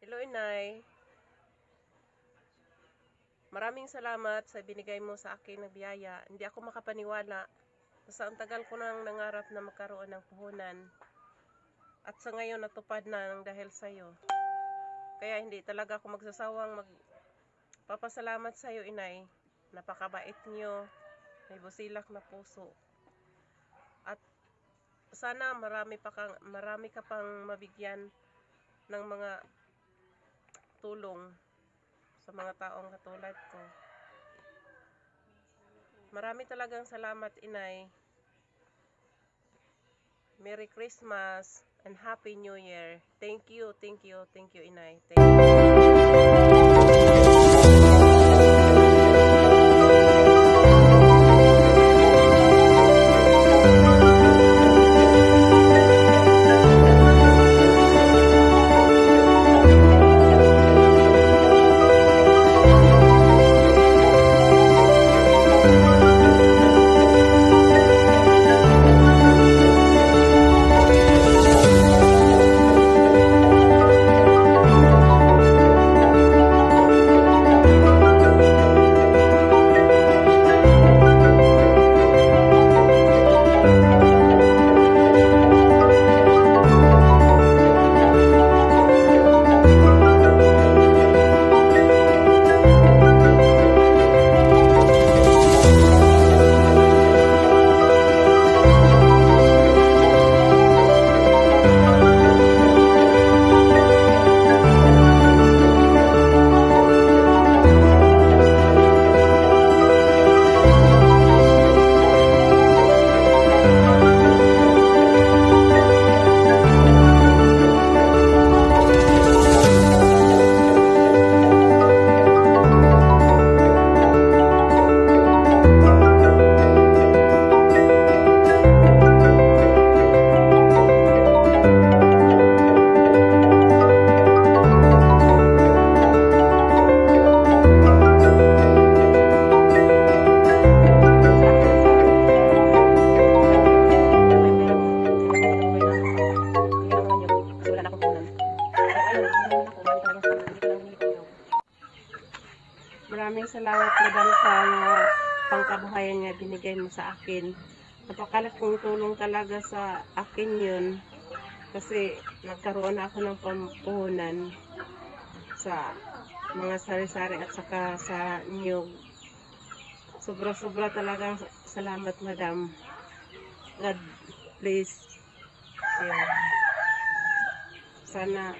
Hello, Inay. Maraming salamat sa binigay mo sa akin na biyaya. Hindi ako makapaniwala. Sa ang tagal ko nang nangarap na magkaroon ng puhunan. At sa ngayon natupad na ng dahil sa iyo. Kaya hindi talaga ako magsasawang magpapasalamat sa iyo, Inay. Napakabait niyo. May busilak na puso. At sana marami ka pang mabigyan ng mga tulong sa mga taong katulad ko. Marami talagang salamat, Inay. Merry Christmas and Happy New Year. Thank you, Inay. Thank you. Maraming salamat, Madam, sa pangkabuhayan nga binigay mo sa akin. Napakalaking tulong talaga sa akin yun. Kasi nagkaroon ako ng pampuhunan sa mga sari-sari at saka sa niyog. Sobra-sobra talaga salamat, Madam. God bless. Sana